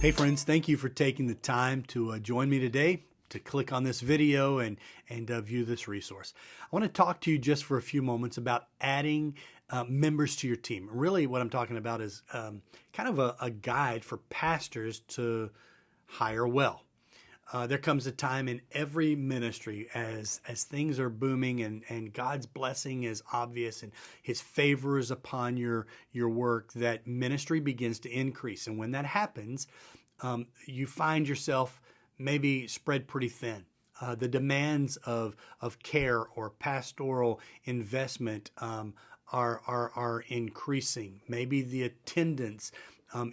Hey friends, thank you for taking the time to join me today to click on this video and view this resource. I want to talk to you just for a few moments about adding members to your team. Really what I'm talking about is kind of a guide for pastors to hire well. There comes a time in every ministry as things are booming and God's blessing is obvious and his favor is upon your work, that ministry begins to increase. And when that happens, you find yourself maybe spread pretty thin. The demands of care or pastoral investment are increasing. Maybe the attendance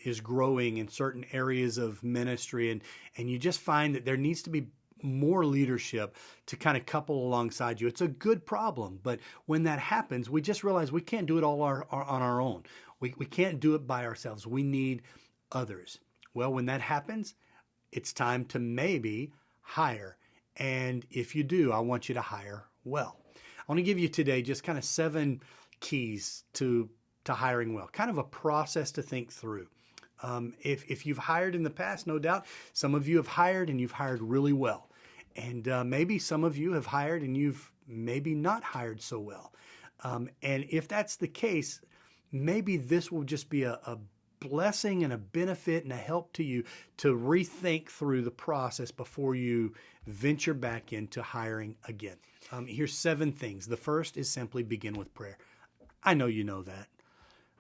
is growing in certain areas of ministry, and you just find that there needs to be more leadership to kind of couple alongside you. It's a good problem, but when that happens, we just realize we can't do it all on our own. We can't do it by ourselves. We need others. Well, when that happens, it's time to maybe hire. And if you do, I want you to hire well. I want to give you today just kind of 7 keys to hiring well, kind of a process to think through. If you've hired in the past, no doubt, some of you have hired and you've hired really well. And maybe some of you have hired and you've maybe not hired so well. And if that's the case, maybe this will just be a blessing and a benefit and a help to you to rethink through the process before you venture back into hiring again. Here's 7 things. The first is simply begin with prayer. I know you know that.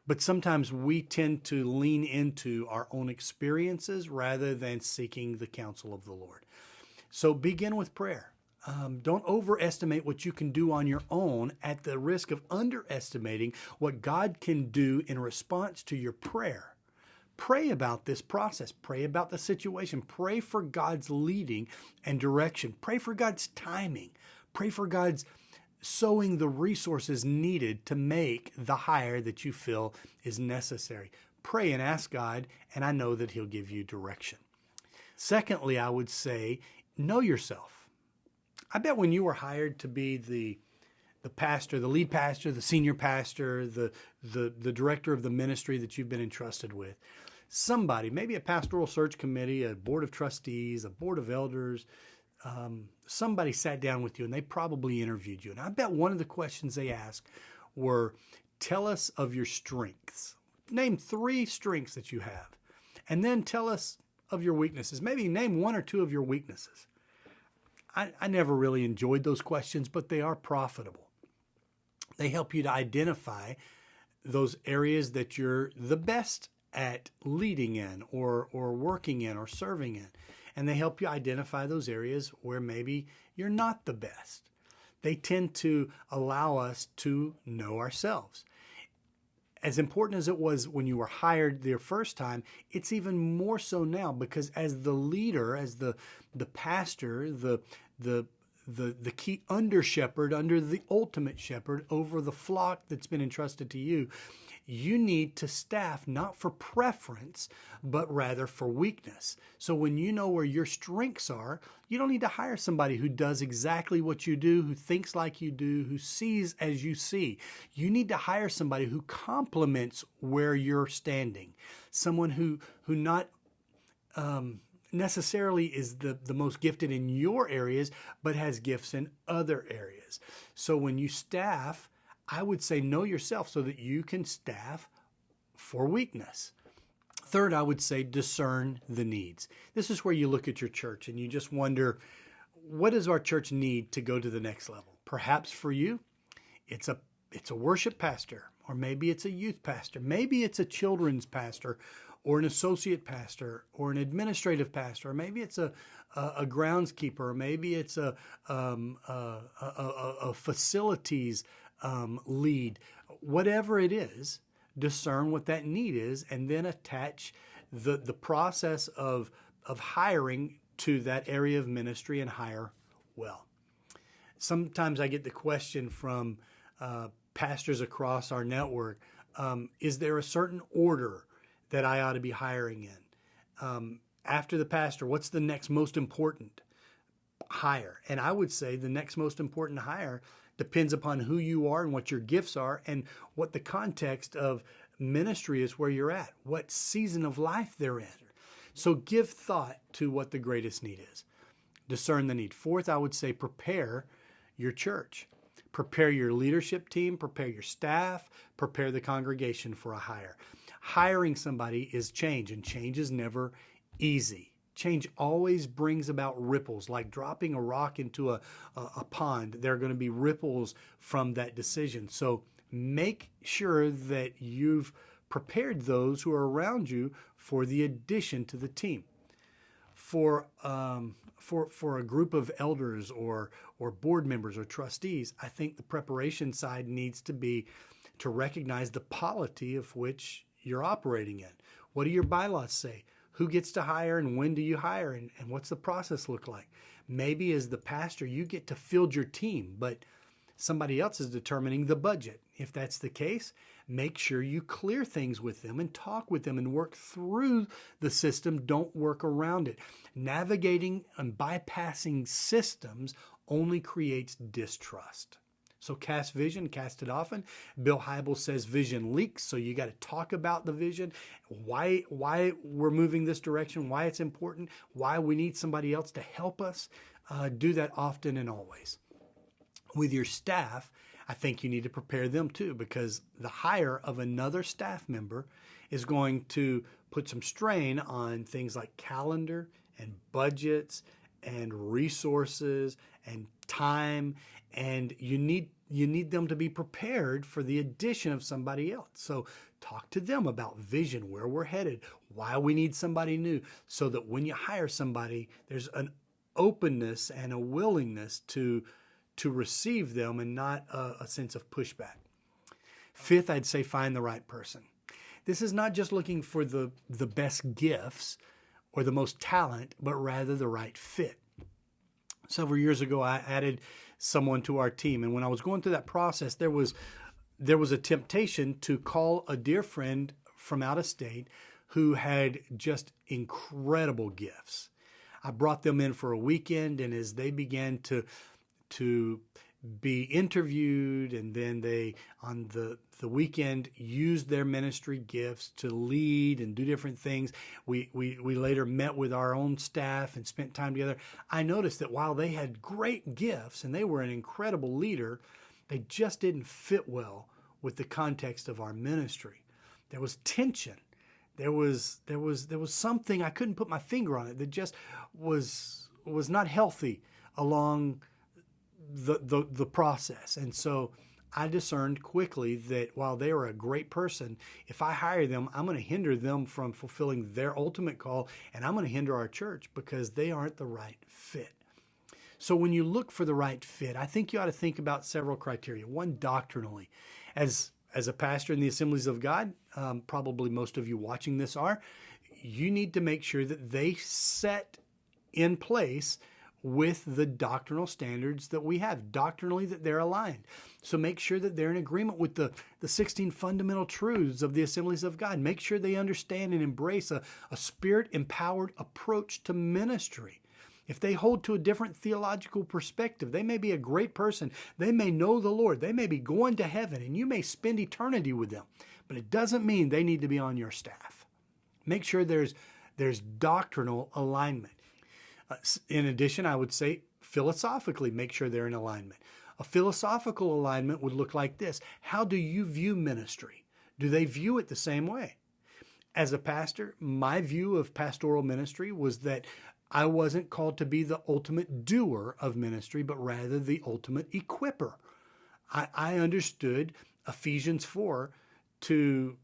But sometimes we tend to lean into our own experiences rather than seeking the counsel of the Lord. So begin with prayer. Don't overestimate what you can do on your own at the risk of underestimating what God can do in response to your prayer. Pray about this process. Pray about the situation. Pray for God's leading and direction. Pray for God's timing. Pray for God's sowing the resources needed to make the hire that you feel is necessary. Pray and ask God, and I know that he'll give you direction. Secondly, I would say, know yourself. I bet when you were hired to be the pastor, the lead pastor, the senior pastor, the director of the ministry that you've been entrusted with, somebody, maybe a pastoral search committee, a board of trustees, a board of elders, somebody sat down with you and they probably interviewed you. And I bet one of the questions they asked were, tell us of your strengths. Name 3 strengths that you have. And then tell us of your weaknesses. Maybe name 1 or 2 of your weaknesses. I never really enjoyed those questions, but they are profitable. They help you to identify those areas that you're the best at leading in or working in or serving in. And they help you identify those areas where maybe you're not the best. They tend to allow us to know ourselves. As important as it was when you were hired the first time, it's even more so now, because as the leader, as the pastor, the key under shepherd, under the ultimate shepherd over the flock that's been entrusted to you, you need to staff not for preference, but rather for weakness. So when you know where your strengths are, you don't need to hire somebody who does exactly what you do, who thinks like you do, who sees as you see. You need to hire somebody who complements where you're standing. Someone who not necessarily is the most gifted in your areas, but has gifts in other areas. So when you staff, I would say know yourself so that you can staff for weakness. Third, I would say discern the needs. This is where you look at your church and you just wonder, what does our church need to go to the next level? Perhaps for you, it's a worship pastor, or maybe it's a youth pastor. Maybe it's a children's pastor, or an associate pastor, or an administrative pastor, or maybe it's a groundskeeper, or maybe it's a facilities lead. Whatever it is, discern what that need is, and then attach the process of hiring to that area of ministry and hire well. Sometimes I get the question from pastors across our network, is there a certain order that I ought to be hiring in? After the pastor, what's the next most important hire? And I would say the next most important hire depends upon who you are and what your gifts are and what the context of ministry is where you're at, what season of life they're in. So give thought to what the greatest need is. Discern the need. Fourth, I would say prepare your church. Prepare your leadership team, prepare your staff, prepare the congregation for a hire. Hiring somebody is change, and change is never easy. Change always brings about ripples, like dropping a rock into a pond. There are going to be ripples from that decision. So make sure that you've prepared those who are around you for the addition to the team. For a group of elders or board members or trustees, I think the preparation side needs to be to recognize the polity of which you're operating in. What do your bylaws say? Who gets to hire and when do you hire, and what's the process look like? Maybe as the pastor, you get to field your team, but somebody else is determining the budget. If that's the case, make sure you clear things with them and talk with them and work through the system. Don't work around it. Navigating and bypassing systems only creates distrust. So cast vision, cast it often. Bill Hybels says vision leaks, so you got to talk about the vision, why we're moving this direction, why it's important, why we need somebody else to help us. Do that often and always. With your staff, I think you need to prepare them too, because the hire of another staff member is going to put some strain on things like calendar and budgets and resources and time, and you need them to be prepared for the addition of somebody else. So talk to them about vision, where we're headed, why we need somebody new, so that when you hire somebody, there's an openness and a willingness to receive them and not a sense of pushback. Fifth, I'd say find the right person. This is not just looking for the best gifts or the most talent, but rather the right fit. Several years ago, I added someone to our team, and when I was going through that process, there was a temptation to call a dear friend from out of state who had just incredible gifts. I brought them in for a weekend, and as they began to be interviewed, and then they on the weekend used their ministry gifts to lead and do different things. We later met with our own staff and spent time together. I noticed that while they had great gifts and they were an incredible leader, they just didn't fit well with the context of our ministry. There was tension. There was something, I couldn't put my finger on it, that just was not healthy along the process. And so I discerned quickly that while they were a great person, if I hire them, I'm going to hinder them from fulfilling their ultimate call, and I'm going to hinder our church because they aren't the right fit. So when you look for the right fit, I think you ought to think about several criteria. One, doctrinally. As a pastor in the Assemblies of God, probably most of you watching this are, you need to make sure that they set in place with the doctrinal standards that we have, doctrinally that they're aligned. So make sure that they're in agreement with the 16 fundamental truths of the Assemblies of God. Make sure they understand and embrace a spirit-empowered approach to ministry. If they hold to a different theological perspective, they may be a great person. They may know the Lord. They may be going to heaven, and you may spend eternity with them. But it doesn't mean they need to be on your staff. Make sure there's doctrinal alignment. In addition, I would say philosophically, make sure they're in alignment. A philosophical alignment would look like this. How do you view ministry? Do they view it the same way? As a pastor, my view of pastoral ministry was that I wasn't called to be the ultimate doer of ministry, but rather the ultimate equipper. I understood Ephesians 4 to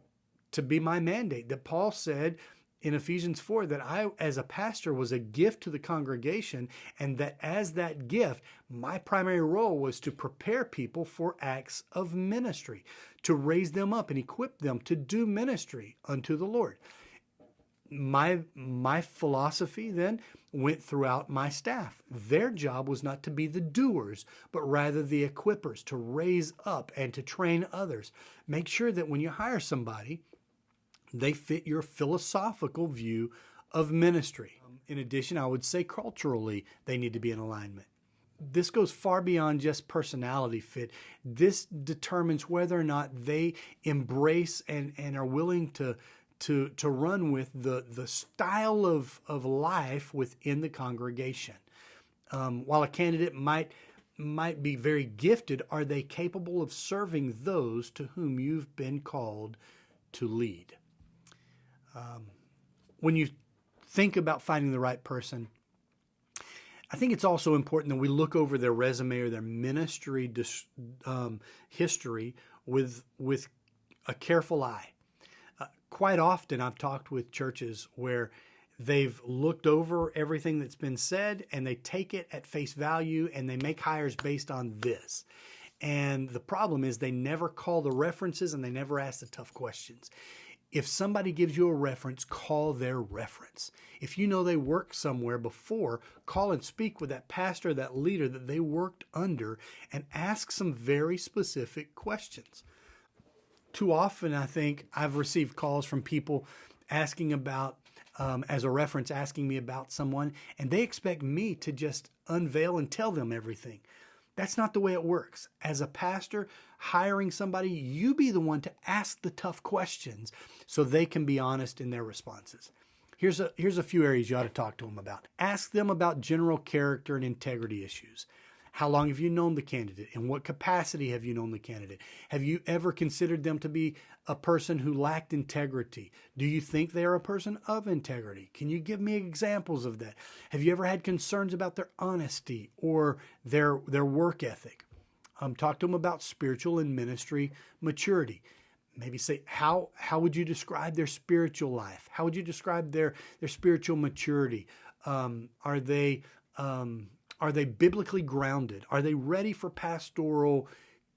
be my mandate, that Paul said in Ephesians 4 that I, as a pastor, was a gift to the congregation, and that as that gift, my primary role was to prepare people for acts of ministry, to raise them up and equip them to do ministry unto the Lord. My philosophy then went throughout my staff. Their job was not to be the doers, but rather the equippers, to raise up and to train others. Make sure that when you hire somebody, they fit your philosophical view of ministry. In addition, I would say culturally, they need to be in alignment. This goes far beyond just personality fit. This determines whether or not they embrace and are willing to to run with the style of life within the congregation. While a candidate might be very gifted, are they capable of serving those to whom you've been called to lead? When you think about finding the right person, I think it's also important that we look over their resume or their ministry history with a careful eye. Quite often, I've talked with churches where they've looked over everything that's been said and they take it at face value and they make hires based on this. And the problem is they never call the references and they never ask the tough questions. If somebody gives you a reference, call their reference. If you know they worked somewhere before, call and speak with that pastor, that leader that they worked under, and ask some very specific questions. Too often, I think I've received calls from people asking about, as a reference, asking me about someone, and they expect me to just unveil and tell them everything. That's not the way it works. As a pastor, hiring somebody, you be the one to ask the tough questions so they can be honest in their responses. Here's a few areas you ought to talk to them about. Ask them about general character and integrity issues. How long have you known the candidate? In what capacity have you known the candidate? Have you ever considered them to be a person who lacked integrity? Do you think they are a person of integrity? Can you give me examples of that? Have you ever had concerns about their honesty or their work ethic? Talk to them about spiritual and ministry maturity. Maybe say, how would you describe their spiritual life? How would you describe their spiritual maturity? Are they biblically grounded? Are they ready for pastoral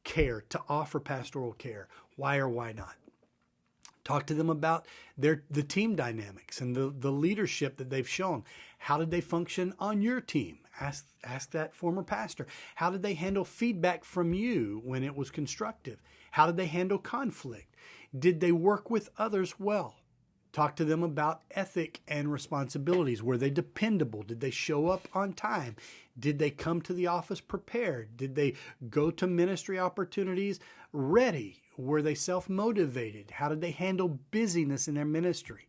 care, to offer pastoral care? Why or why not? Talk to them about the team dynamics and the leadership that they've shown. How did they function on your team? Ask that former pastor. How did they handle feedback from you when it was constructive? How did they handle conflict? Did they work with others well? Talk to them about ethic and responsibilities. Were they dependable? Did they show up on time? Did they come to the office prepared? Did they go to ministry opportunities ready? Were they self-motivated? How did they handle busyness in their ministry?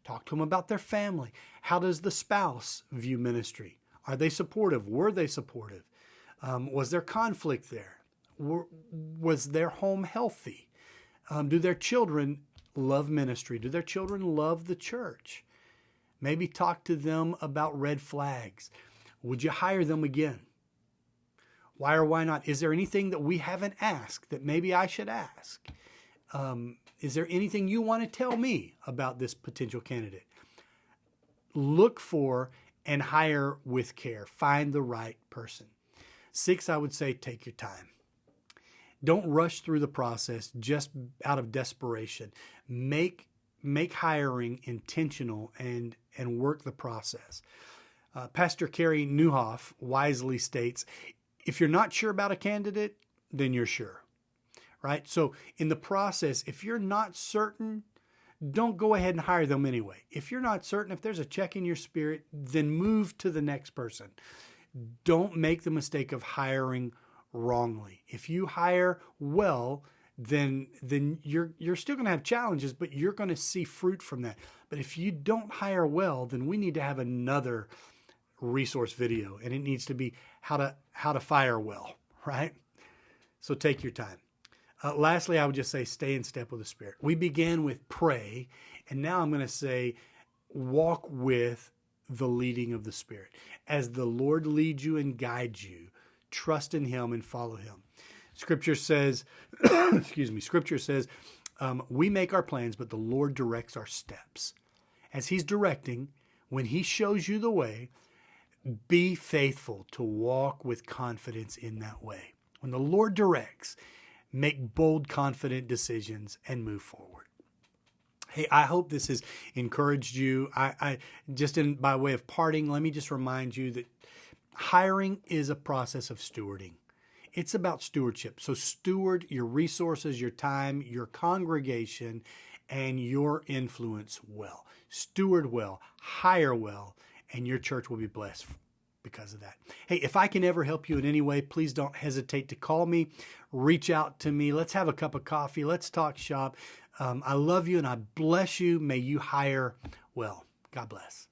Talk to them about their family. How does the spouse view ministry? Are they supportive? Were they supportive? Was there conflict there? Was their home healthy? Do their children love ministry? Do their children love the church? Maybe talk to them about red flags. Would you hire them again? Why or why not? Is there anything that we haven't asked that maybe I should ask? Is there anything you want to tell me about this potential candidate? Look for and hire with care. Find the right person. 6, I would say, take your time. Don't rush through the process just out of desperation. Make hiring intentional and work the process. Pastor Carey Newhoff wisely states, if you're not sure about a candidate, then you're sure, right? So in the process, if you're not certain, don't go ahead and hire them anyway. If you're not certain, if there's a check in your spirit, then move to the next person. Don't make the mistake of hiring wrongly. If you hire well, then you're still going to have challenges, but you're going to see fruit from that. But if you don't hire well, then we need to have another resource video, and it needs to be how to fire well, right? So take your time. Lastly, I would just say stay in step with the Spirit. We began with pray, and now I'm going to say walk with the leading of the Spirit. As the Lord leads you and guides you, trust in Him and follow Him. Scripture says, Scripture says, we make our plans, but the Lord directs our steps. As He's directing, when He shows you the way, be faithful to walk with confidence in that way. When the Lord directs, make bold, confident decisions and move forward. Hey, I hope this has encouraged you. I just by way of parting, let me just remind you that hiring is a process of stewarding. It's about stewardship. So steward your resources, your time, your congregation, and your influence well. Steward well, hire well, and your church will be blessed because of that. Hey, if I can ever help you in any way, please don't hesitate to call me, reach out to me. Let's have a cup of coffee. Let's talk shop. I love you and I bless you. May you hire well. God bless.